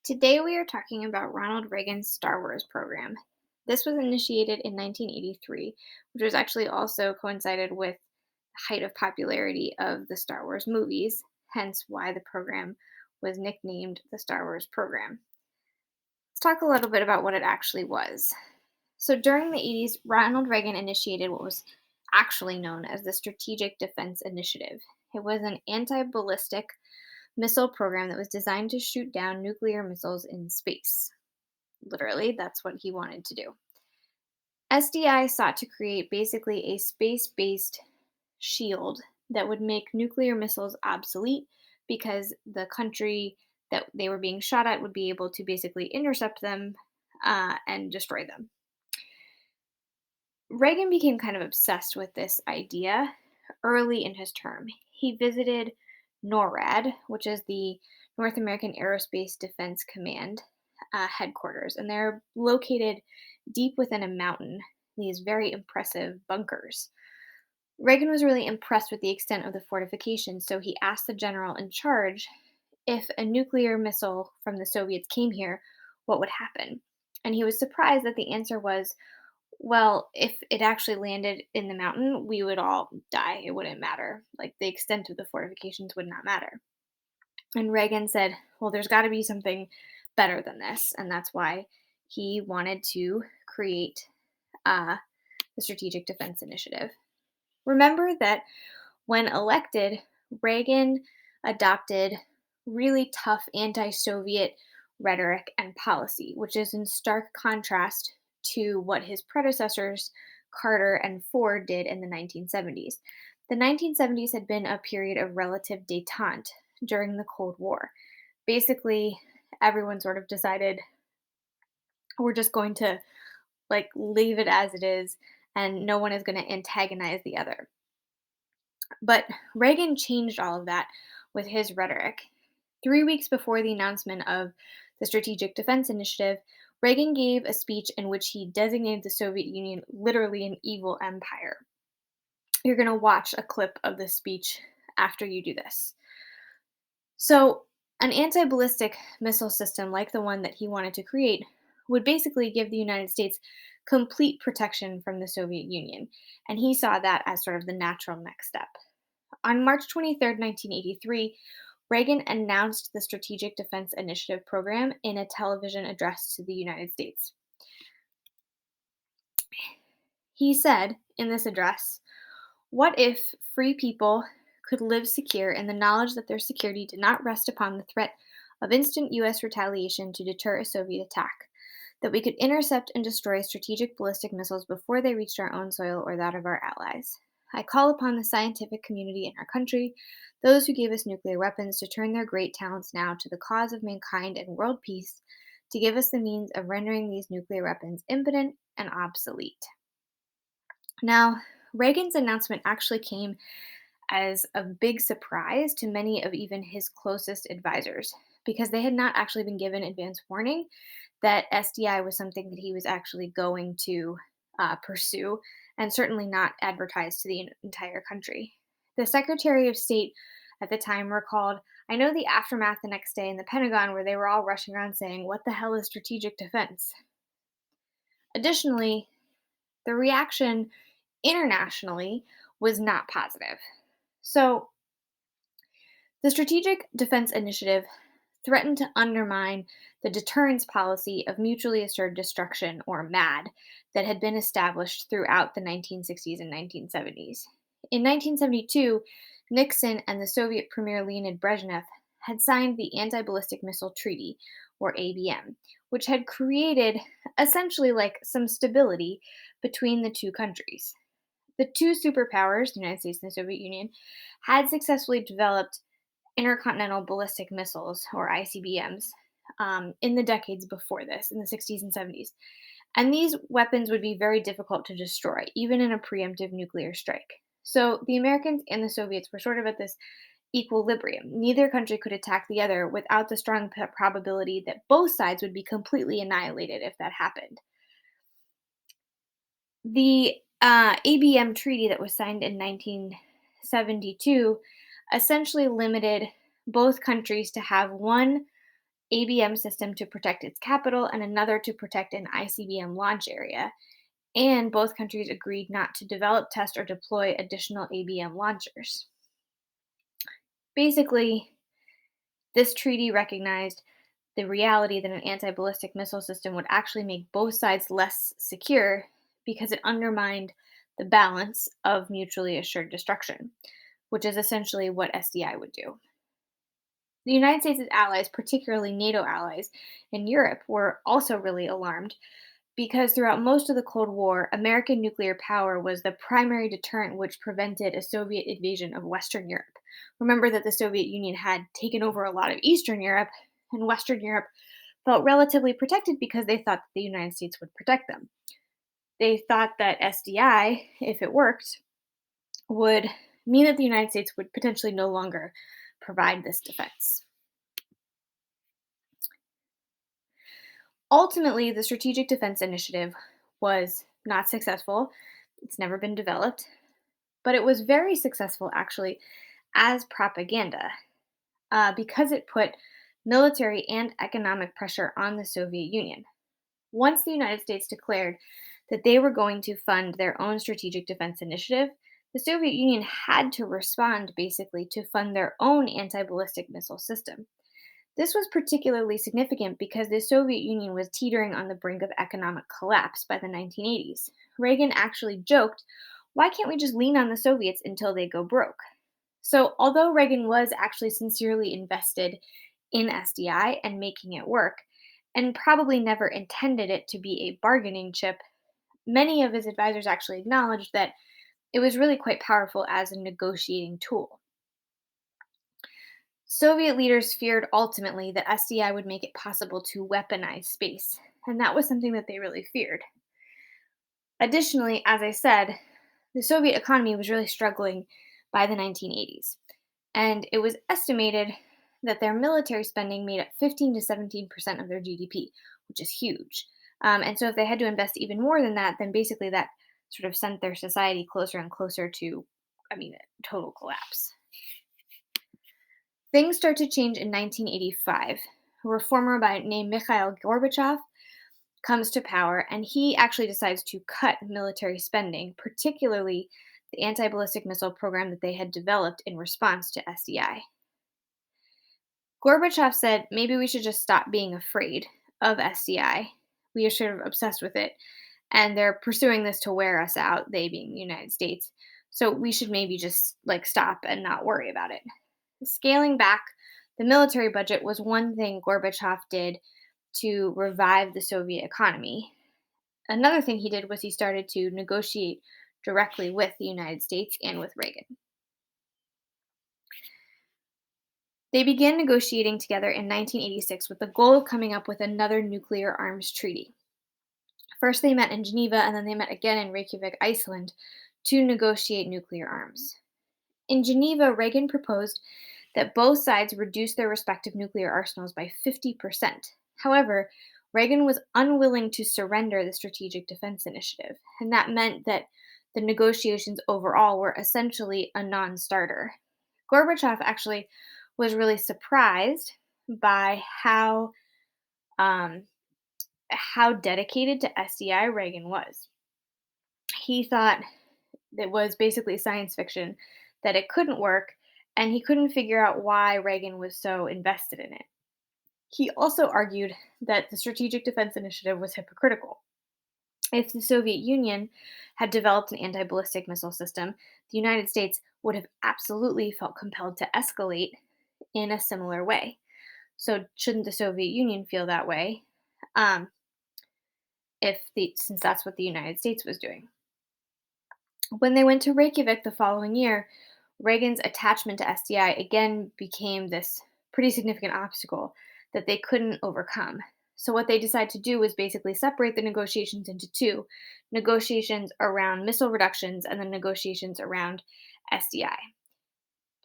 Today we are talking about Ronald Reagan's Star Wars program. This was initiated in 1983, which was actually also coincided with the height of popularity of the Star Wars movies, hence why the program was nicknamed the Star Wars program. Let's talk a little bit about what it actually was. So during the 80s, Ronald Reagan initiated what was actually known as the Strategic Defense Initiative. It was an anti ballistic missile program that was designed to shoot down nuclear missiles in space. Literally, that's what he wanted to do. SDI sought to create basically a space based shield that would make nuclear missiles obsolete because the country that they were being shot at would be able to basically intercept them and destroy them. Reagan became kind of obsessed with this idea early in his term. He visited NORAD, which is the North American Aerospace Defense Command headquarters, and they're located deep within a mountain, these very impressive bunkers. Reagan was really impressed with the extent of the fortifications, so he asked the general in charge if a nuclear missile from the Soviets came here, what would happen? And he was surprised that the answer was, well, if it actually landed in the mountain, we would all die. It wouldn't matter. Like the extent of the fortifications would not matter. And Reagan said, well, there's got to be something better than this. And that's why he wanted to create uh, the Strategic Defense Initiative. Remember that when elected, Reagan adopted really tough anti Soviet rhetoric and policy, which is in stark contrast to what his predecessors, Carter and Ford, did in the 1970s. The 1970s had been a period of relative detente during the Cold War. Basically, everyone sort of decided we're just going to leave it as it is and no one is going to antagonize the other. But Reagan changed all of that with his rhetoric. 3 weeks before the announcement of the Strategic Defense Initiative, Reagan gave a speech in which he designated the Soviet Union literally an evil empire. You're going to watch a clip of this speech after you do this. So, an anti ballistic missile system like the one that he wanted to create would basically give the United States complete protection from the Soviet Union. And he saw that as sort of the natural next step. On March 23rd, 1983, Reagan announced the Strategic Defense Initiative program in a television address to the United States. He said in this address, what if free people could live secure in the knowledge that their security did not rest upon the threat of instant U.S. retaliation to deter a Soviet attack? That we could intercept and destroy strategic ballistic missiles before they reached our own soil or that of our allies. I call upon the scientific community in our country, those who gave us nuclear weapons, to turn their great talents now to the cause of mankind and world peace, to give us the means of rendering these nuclear weapons impotent and obsolete. Now, Reagan's announcement actually came as a big surprise to many of even his closest advisors because they had not actually been given advance warning that SDI was something that he was actually going to pursue and certainly not advertised to the entire country. The Secretary of State at the time recalled, I know the aftermath the next day in the Pentagon where they were all rushing around saying, what the hell is strategic defense? Additionally, the reaction internationally was not positive. So, the Strategic Defense Initiative threatened to undermine the deterrence policy of mutually assured destruction, or MAD, that had been established throughout the 1960s and 1970s. In 1972, Nixon and the Soviet Premier Leonid Brezhnev had signed the Anti Ballistic Missile Treaty, or ABM, which had created essentially like some stability between the two countries. The two superpowers, the United States and the Soviet Union, had successfully developed intercontinental ballistic missiles, or ICBMs, in the decades before this, in the 60s and 70s. And these weapons would be very difficult to destroy, even in a preemptive nuclear strike. So the Americans and the Soviets were sort of at this equilibrium. Neither country could attack the other without the strong probability that both sides would be completely annihilated if that happened. The ABM treaty that was signed in 1972 essentially limited both countries to have one ABM system to protect its capital and another to protect an ICBM launch area. And both countries agreed not to develop, test, or deploy additional ABM launchers. Basically, this treaty recognized the reality that an anti ballistic missile system would actually make both sides less secure because it undermined the balance of mutually assured destruction, which is essentially what SDI would do. The United States' allies, particularly NATO allies in Europe, were also really alarmed because throughout most of the Cold War, American nuclear power was the primary deterrent which prevented a Soviet invasion of Western Europe. Remember that the Soviet Union had taken over a lot of Eastern Europe, and Western Europe felt relatively protected because they thought that the United States would protect them. They thought that SDI, if it worked, would mean that the United States would potentially no longer provide this defense. Ultimately, the Strategic Defense Initiative was not successful. It's never been developed, but it was very successful actually as propaganda because it put military and economic pressure on the Soviet Union. Once the United States declared that they were going to fund their own strategic defense initiative, the Soviet Union had to respond basically to fund their own anti ballistic missile system. This was particularly significant because the Soviet Union was teetering on the brink of economic collapse by the 1980s. Reagan actually joked, "Why can't we just lean on the Soviets until they go broke?" So, although Reagan was actually sincerely invested in SDI and making it work, and probably never intended it to be a bargaining chip, many of his advisors actually acknowledged that it was really quite powerful as a negotiating tool. Soviet leaders feared ultimately that SDI would make it possible to weaponize space, and that was something that they really feared. Additionally, as I said, the Soviet economy was really struggling by the 1980s, and it was estimated that their military spending made up 15 to 17% of their GDP, which is huge. And so, if they had to invest even more than that, then basically that sort of sent their society closer and closer to, total collapse. Things start to change in 1985. A reformer named Mikhail Gorbachev comes to power, and he actually decides to cut military spending, particularly the anti ballistic missile program that they had developed in response to SDI. Gorbachev said maybe we should just stop being afraid of SDI. We are sort of obsessed with it, and they're pursuing this to wear us out, they being the United States. So we should maybe just stop and not worry about it. Scaling back the military budget was one thing Gorbachev did to revive the Soviet economy. Another thing he did was he started to negotiate directly with the United States and with Reagan. They began negotiating together in 1986 with the goal of coming up with another nuclear arms treaty. First, they met in Geneva and then they met again in Reykjavik, Iceland, to negotiate nuclear arms. In Geneva, Reagan proposed that both sides reduce their respective nuclear arsenals by 50%. However, Reagan was unwilling to surrender the Strategic Defense Initiative, and that meant that the negotiations overall were essentially a non starter. Gorbachev actually was really surprised by um, how dedicated to SDI Reagan was. He thought it was basically science fiction, that it couldn't work, and he couldn't figure out why Reagan was so invested in it. He also argued that the Strategic Defense Initiative was hypocritical. If the Soviet Union had developed an anti ballistic missile system, the United States would have absolutely felt compelled to escalate in a similar way. So, shouldn't the Soviet Union feel that way? Um, since that's what the United States was doing. When they went to Reykjavik the following year, Reagan's attachment to SDI again became this pretty significant obstacle that they couldn't overcome. So, what they decided to do was basically separate the negotiations into two negotiations around missile reductions and then negotiations around SDI.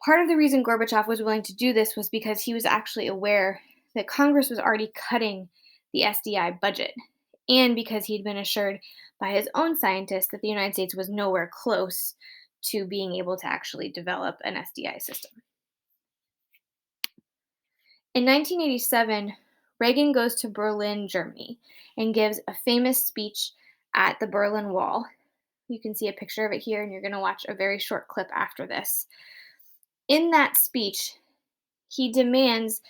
Part of the reason Gorbachev was willing to do this was because he was actually aware that Congress was already cutting the SDI budget, and because he'd been assured by his own scientists that the United States was nowhere close to being able to actually develop an SDI system. In 1987, Reagan goes to Berlin, Germany, and gives a famous speech at the Berlin Wall. You can see a picture of it here, and you're going to watch a very short clip after this. In that speech, he demands,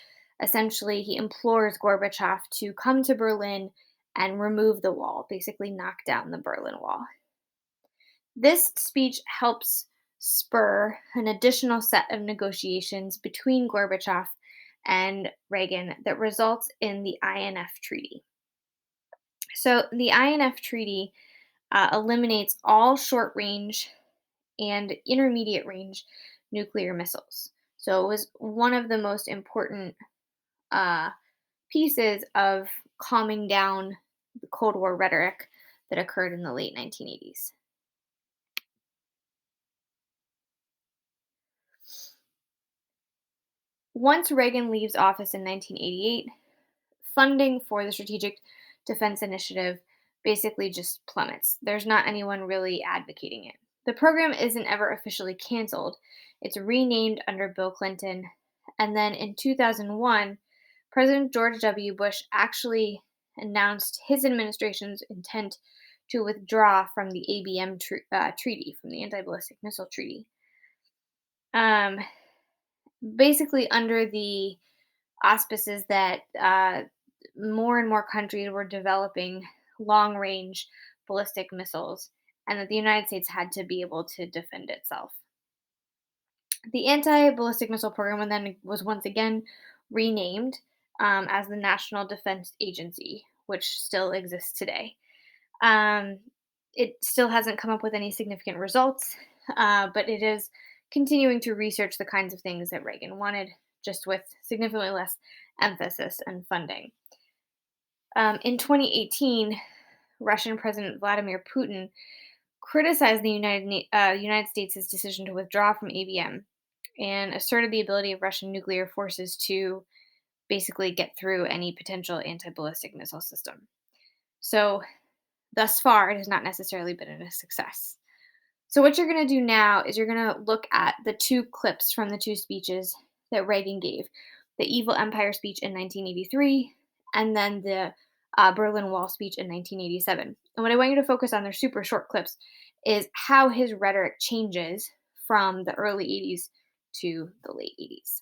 essentially, he implores Gorbachev to come to Berlin and remove the wall, basically knock down the Berlin Wall. This speech helps spur an additional set of negotiations between Gorbachev and Reagan that results in the INF Treaty. So, the INF Treaty eliminates all short range and intermediate range nuclear missiles. So, it was one of the most important uh, pieces of calming down the Cold War rhetoric that occurred in the late 1980s. Once Reagan leaves office in 1988, funding for the Strategic Defense Initiative basically just plummets. There's not anyone really advocating it. The program isn't ever officially canceled. It's renamed under Bill Clinton. And then in 2001, President George W. Bush actually announced his administration's intent to withdraw from the treaty, from the Anti Ballistic Missile Treaty. Um, Basically, under the auspices that more and more countries were developing long range ballistic missiles, and that the United States had to be able to defend itself. The Anti Ballistic Missile Program then was once again renamed as the National Defense Agency, which still exists today. Um, it still hasn't come up with any significant results, but it is continuing to research the kinds of things that Reagan wanted, just with significantly less emphasis and funding. In 2018, Russian President Vladimir Putin criticized the United States' decision to withdraw from ABM and asserted the ability of Russian nuclear forces to basically get through any potential anti ballistic missile system. So, thus far, it has not necessarily been a success. So, what you're going to do now is you're going to look at the two clips from the two speeches that Reagan gave, the Evil Empire speech in 1983, and then the Berlin Wall speech in 1987. And what I want you to focus on, they're super short clips, is how his rhetoric changes from the early 80s to the late 80s.